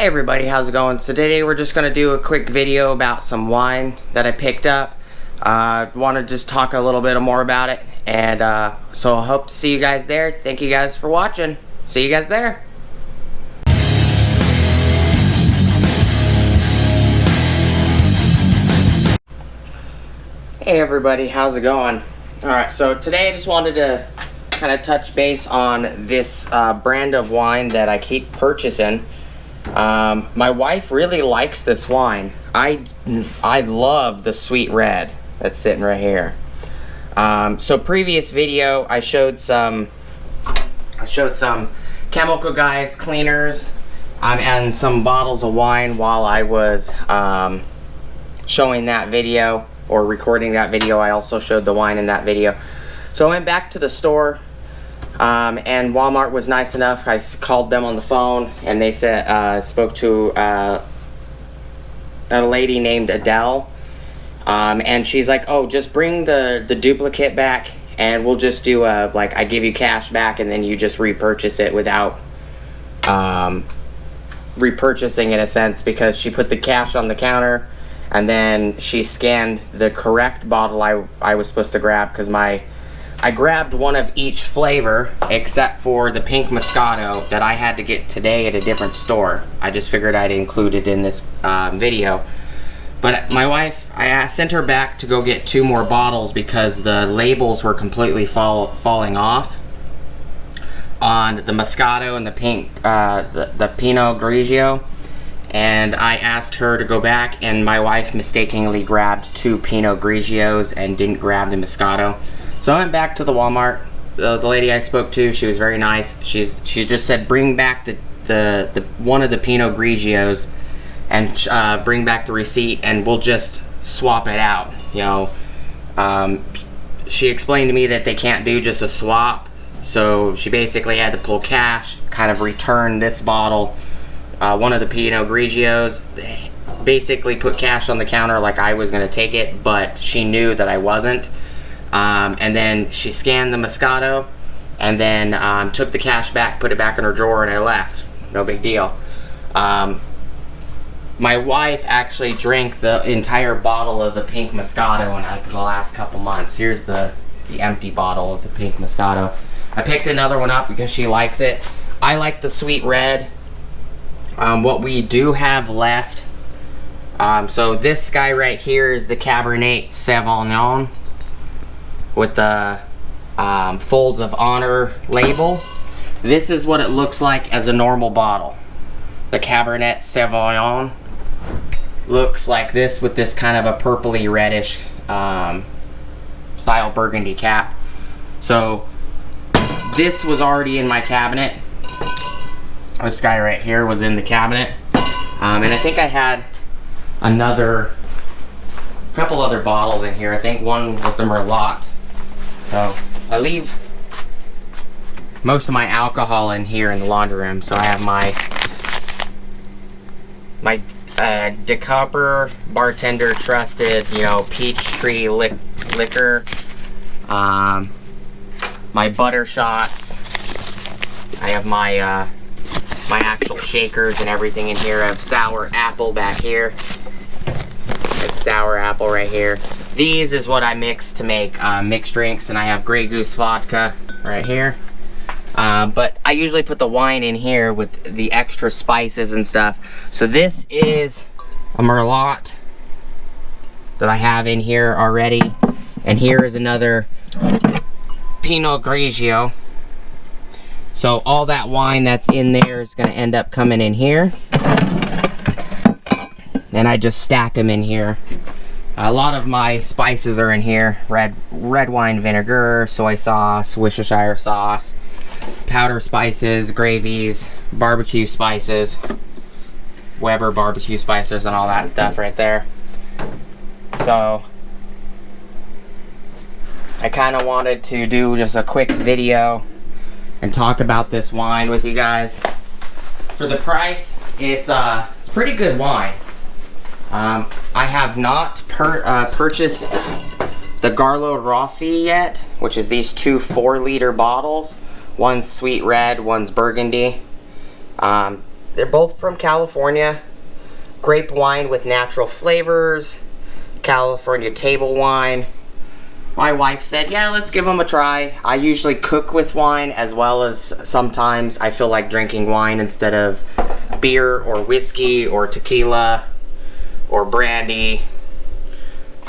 Hey everybody, how's it going? So today we're just going to do a quick video about some wine that I picked up. Want to just talk a little bit more about it, and so I hope to see you guys there. Thank you guys for watching. See you guys there. Hey everybody, how's it going? Alright, so today I just wanted to kind of touch base on this brand of wine that I keep purchasing. My wife really likes this wine. I love the sweet red that's sitting right here. So previous video I showed some chemical guys cleaners and some bottles of wine while I was showing that video or recording that video. I also showed the wine in that video. So I went back to the store. And Walmart was nice enough. I called them on the phone, and they said spoke to a lady named Adele, and she's like, "Oh, just bring the duplicate back, and we'll just do like I give you cash back, and then you just repurchase it without repurchasing in a sense," because she put the cash on the counter, and then she scanned the correct bottle I was supposed to grab, because I grabbed one of each flavor except for the pink Moscato that I had to get today at a different store. I just figured I'd include it in this video. But my wife, I sent her back to go get 2 more bottles because the labels were completely falling off on the Moscato and the pink, the Pinot Grigio. And I asked her to go back, and my wife mistakenly grabbed 2 Pinot Grigios and didn't grab the Moscato. So I went back to the Walmart. The lady I spoke to, she was very nice. She just said, bring back the one of the Pinot Grigios and bring back the receipt, and we'll just swap it out. You know, she explained to me that they can't do just a swap, so she basically had to pull cash, kind of return this bottle, one of the Pinot Grigios, basically put cash on the counter like I was going to take it, but she knew that I wasn't. And then she scanned the Moscato, and then took the cash back, put it back in her drawer, and I left. No big deal. My wife actually drank the entire bottle of the pink Moscato in the last couple months. Here's the empty bottle of the pink Moscato. I picked another one up because she likes it. I like the sweet red. What we do have left, so this guy right here is the Cabernet Sauvignon with the Folds of Honor label. This is what it looks like as a normal bottle. The Cabernet Sauvignon looks like this with this kind of a purpley reddish style burgundy cap. So this was already in my cabinet. This guy right here was in the cabinet, and I think I had a couple other bottles in here. I think one was the Merlot. So I leave most of my alcohol in here in the laundry room. So I have my Decupper bartender trusted, you know, Peachtree liquor, my butter shots. I have my my actual shakers and everything in here. I have sour apple back here. It's sour apple right here. These is what I mix to make mixed drinks, and I have Grey Goose vodka right here. But I usually put the wine in here with the extra spices and stuff. So this is a Merlot that I have in here already. And here is another Pinot Grigio. So all that wine that's in there is going to end up coming in here. And I just stack them in here. A lot of my spices are in here. Red wine vinegar, soy sauce, Worcestershire sauce, powder spices, gravies, barbecue spices, Weber barbecue spices, and all that stuff right there. So I kind of wanted to do just a quick video and talk about this wine with you guys. For the price, it's pretty good wine. I have not purchased the Garlo Rossi yet, which is these 2 4-liter bottles. One's sweet red, one's burgundy. They're both from California. Grape wine with natural flavors. California table wine. My wife said, yeah, let's give them a try. I usually cook with wine, as well as sometimes I feel like drinking wine instead of beer or whiskey or tequila or brandy,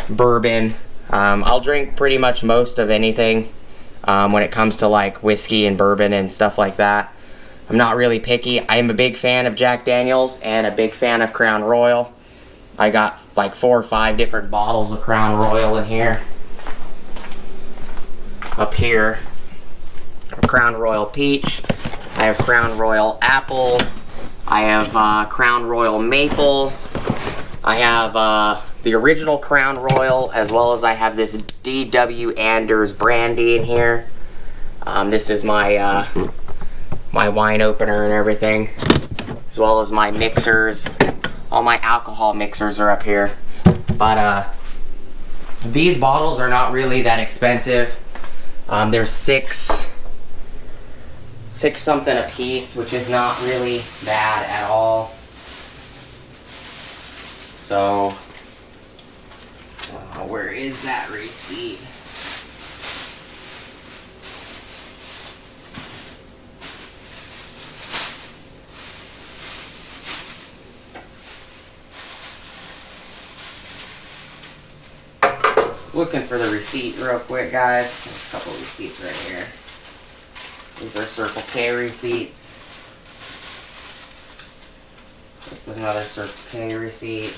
bourbon. I'll drink pretty much most of anything when it comes to like whiskey and bourbon and stuff like that. I'm not really picky. I am a big fan of Jack Daniels and a big fan of Crown Royal. I got like 4 or 5 different bottles of Crown Royal in here. Up here, Crown Royal Peach. I have Crown Royal Apple. I have Crown Royal Maple. I have the original Crown Royal, as well as I have this D.W. Anders brandy in here. This is my my wine opener and everything, as well as my mixers. All my alcohol mixers are up here. But these bottles are not really that expensive. They're six something a piece, which is not really bad at all. So, where is that receipt? Looking for the receipt real quick, guys. There's a couple receipts right here. These are Circle K receipts. That's another Circle K receipt.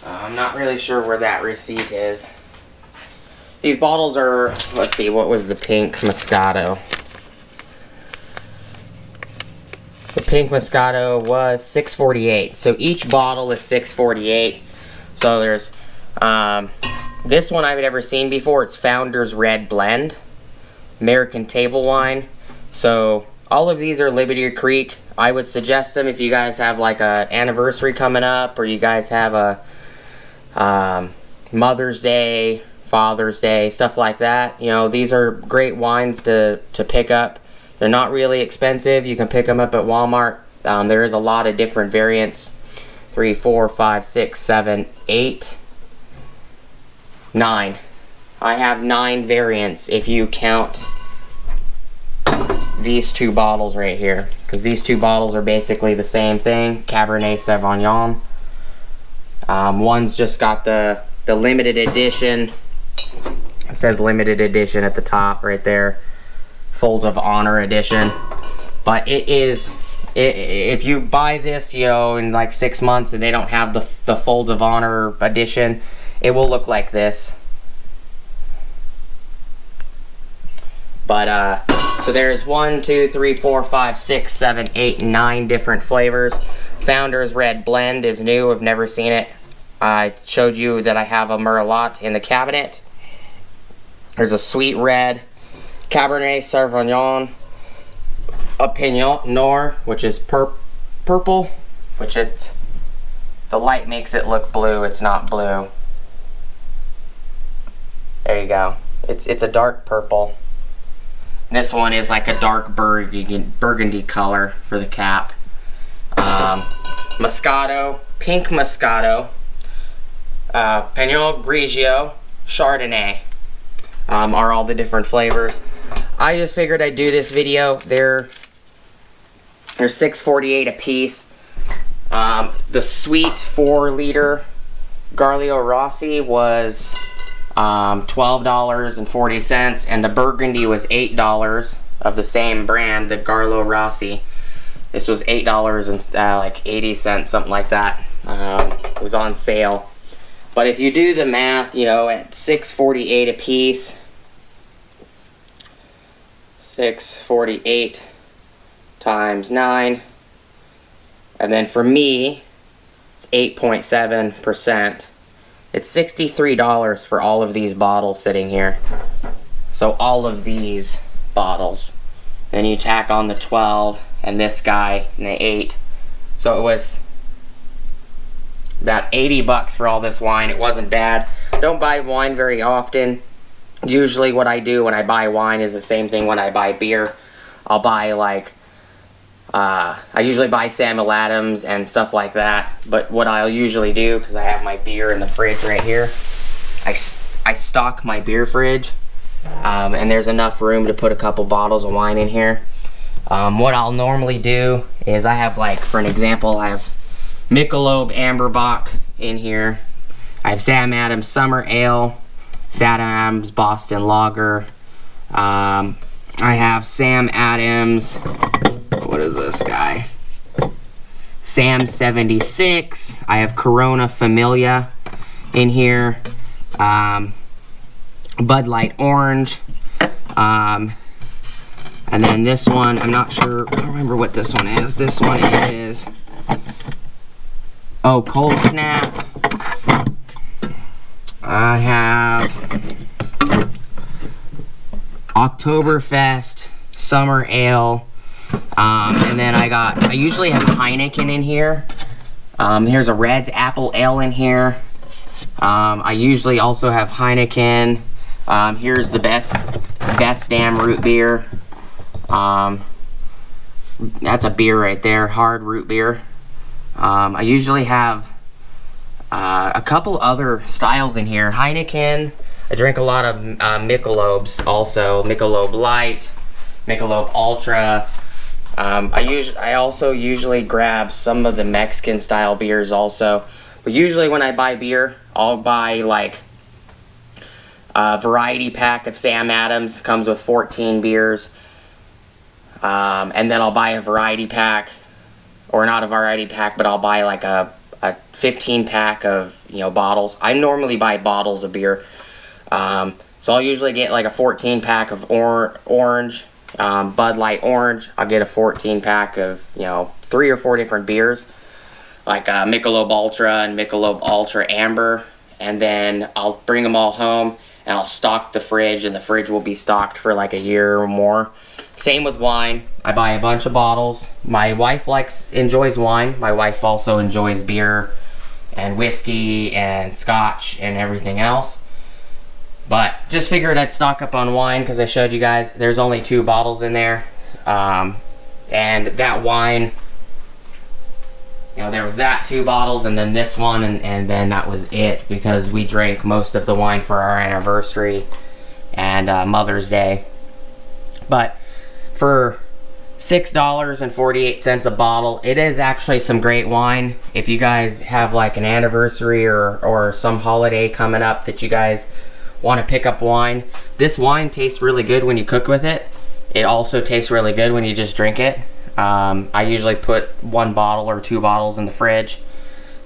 I'm not really sure where that receipt is. These bottles are, let's see, what was the pink Moscato? The pink Moscato was $6.48. So each bottle is $6.48. So there's this one I've never seen before. It's Founder's Red Blend, American Table Wine. So all of these are Liberty Creek. I would suggest them if you guys have like a anniversary coming up, or you guys have a Mother's Day, Father's Day, stuff like that. You know, these are great wines to pick up. They're not really expensive. You can pick them up at Walmart. There is a lot of different variants. 3, 4, 5, 6, 7, 8, 9. I have 9 variants if you count these 2 bottles right here, because these 2 bottles are basically the same thing. Cabernet Sauvignon. One's just got the limited edition. It says limited edition at the top right there. Folds of Honor edition. But if you buy this, you know, in like 6 months and they don't have the Folds of Honor edition, it will look like this. But so there's 1, 2, 3, 4, 5, 6, 7, 8, 9 different flavors. Founder's Red Blend is new. I've never seen it. I showed you that I have a Merlot in the cabinet. There's a Sweet Red, Cabernet Sauvignon, a Pinot Noir, which is purple, which the light makes it look blue. It's not blue. There you go. It's a dark purple. This one is like a dark burgundy color for the cap. Moscato, pink Moscato, Pinot Grigio, Chardonnay are all the different flavors. I just figured I'd do this video. They're $6.48 a piece. The sweet 4-liter Garlio Rossi was $12.40, and the Burgundy was $8 of the same brand, the Garlio Rossi. This was $8.80, something like that. It was on sale. But if you do the math, you know, at $6.48 a piece, $6.48 times 9, and then for me, it's 8.7%. It's $63 for all of these bottles sitting here. So all of these bottles. Then you tack on the 12 and this guy and the 8. So it was about $80 for all this wine. It wasn't bad. Don't buy wine very often. usually what I do when I buy wine is the same thing when I buy beer. I'll buy like, I usually buy Samuel Adams and stuff like that. But what I'll usually do, because I have my beer in the fridge right here, I stock my beer fridge. And there's enough room to put a couple bottles of wine in here. What I'll normally do is I have, like, for an example, I have Michelob Amber Bock in here. I have Sam Adams Summer Ale, Sam Adams Boston Lager. I have Sam Adams, what is this guy? Sam 76. I have Corona Familia in here. Bud Light Orange. And then this one, I'm not sure, I don't remember what this one is. This one is, oh, Cold Snap. I have Oktoberfest Summer Ale. And then I usually have Heineken in here. Here's a Red's Apple Ale in here. I usually also have Heineken. Here's the best damn root beer. That's a beer right there, hard root beer. I usually have a couple other styles in here. Heineken. I drink a lot of Michelobs also. Michelob Light, Michelob Ultra. I also usually grab some of the Mexican style beers also. But usually when I buy beer, I'll buy like a variety pack of Sam Adams. Comes with 14 beers. And then I'll buy a variety pack, or not a variety pack, but I'll buy like a 15 pack of, bottles. I normally buy bottles of beer. So I'll usually get like a 14 pack of orange, Bud Light Orange. I'll get a 14 pack of, 3 or 4 different beers, like Michelob Ultra and Michelob Ultra Amber. And then I'll bring them all home and I'll stock the fridge, and the fridge will be stocked for like a year or more. Same with wine. I buy a bunch of bottles. My wife enjoys wine. My wife also enjoys beer and whiskey and scotch and everything else. But just figured I'd stock up on wine because I showed you guys there's only 2 bottles in there. And that wine, there was that 2 bottles and then this one, and then that was it, because we drank most of the wine for our anniversary and Mother's Day. But for $6.48 a bottle, it is actually some great wine. If you guys have like an anniversary or some holiday coming up that you guys want to pick up wine, this wine tastes really good when you cook with it. It also tastes really good when you just drink it. I usually put 1 bottle or 2 bottles in the fridge.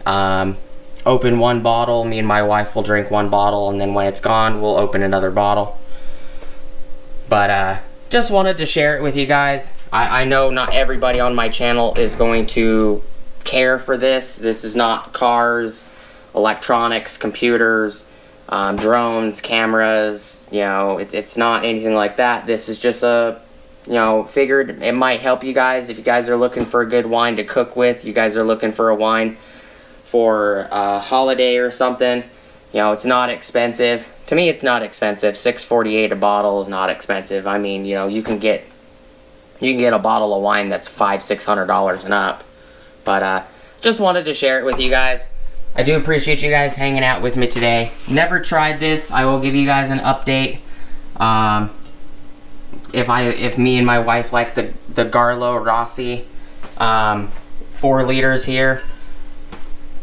Open 1 bottle, me and my wife will drink 1 bottle, and then when it's gone, we'll open another bottle. But just wanted to share it with you guys. I know not everybody on my channel is going to care for this. This is not cars, electronics, computers, drones, cameras. It's not anything like that. This is just figured it might help you guys if you guys are looking for a good wine to cook with. You guys are looking for a wine for a holiday or something. It's not expensive. To me, it's not expensive. $6.48 a bottle is not expensive. I mean, you can get a bottle of wine that's $500-$600 and up. But just wanted to share it with you guys. I do appreciate you guys hanging out with me today. Never tried this. I will give you guys an update. If me and my wife like the Garlo Rossi 4 liters here.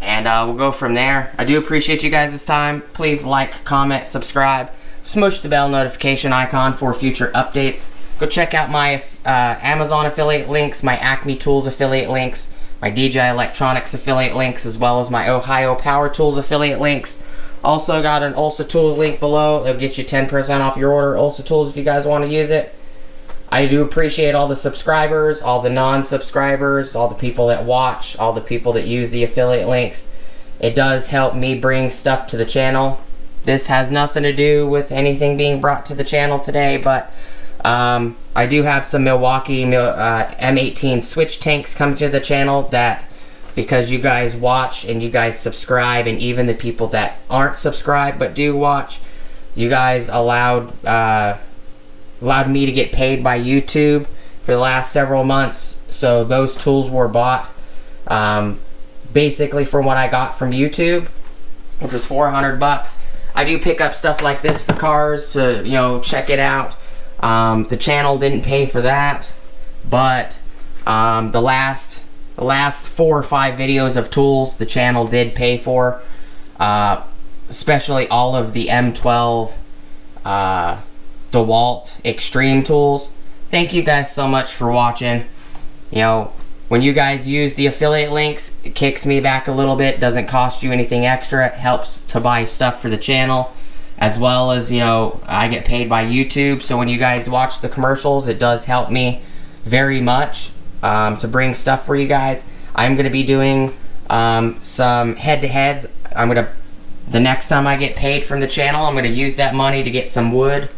And we'll go from there. I do appreciate you guys' time. Please like, comment, subscribe. Smush the bell notification icon for future updates. Go check out my Amazon affiliate links, my Acme Tools affiliate links, my DJI Electronics affiliate links, as well as my Ohio Power Tools affiliate links. Also got an Ulsa Tools link below. It'll get you 10% off your order, Ulsa Tools, if you guys want to use it. I do appreciate all the subscribers, all the non-subscribers, all the people that watch, all the people that use the affiliate links. It does help me bring stuff to the channel. This has nothing to do with anything being brought to the channel today, but I do have some Milwaukee M18 switch tanks coming to the channel that, because you guys watch and you guys subscribe, and even the people that aren't subscribed but do watch, You guys allowed me to get paid by YouTube for the last several months, so those tools were bought basically from what I got from YouTube, which was $400. I do pick up stuff like this for cars to, you know, check it out. The channel didn't pay for that, but the last 4 or 5 videos of tools the channel did pay for, especially all of the M12 DeWalt Extreme tools. Thank you guys so much for watching. You know, when you guys use the affiliate links, it kicks me back a little bit. Doesn't cost you anything extra. It helps to buy stuff for the channel, as well as, you know, I get paid by YouTube. So when you guys watch the commercials, it does help me very much to bring stuff for you guys. I'm going to be doing some head-to-heads. The next time I get paid from the channel, I'm going to use that money to get some wood.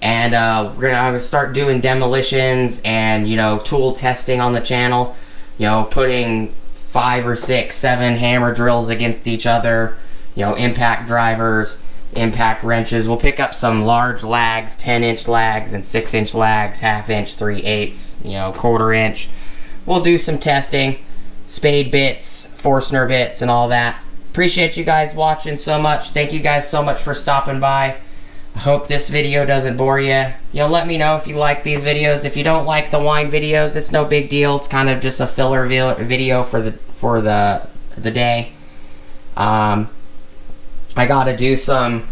And I'm gonna start doing demolitions and, you know, tool testing on the channel. You know, putting 5 or 6, 7 hammer drills against each other. You know, impact drivers, impact wrenches. We'll pick up some large lags, 10-inch lags and 6-inch lags, half-inch, 3/8, you know, 1/4 inch. We'll do some testing, spade bits, Forstner bits, and all that. Appreciate you guys watching so much. Thank you guys so much for stopping by. I hope this video doesn't bore you. You know, let me know if you like these videos. If you don't like the wine videos, it's no big deal. It's kind of just a filler video for the day. I gotta do some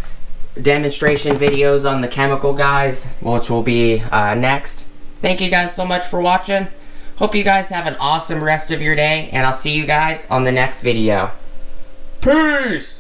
demonstration videos on the chemical guys, which will be next. Thank you guys so much for watching. Hope you guys have an awesome rest of your day, and I'll see you guys on the next video. Peace!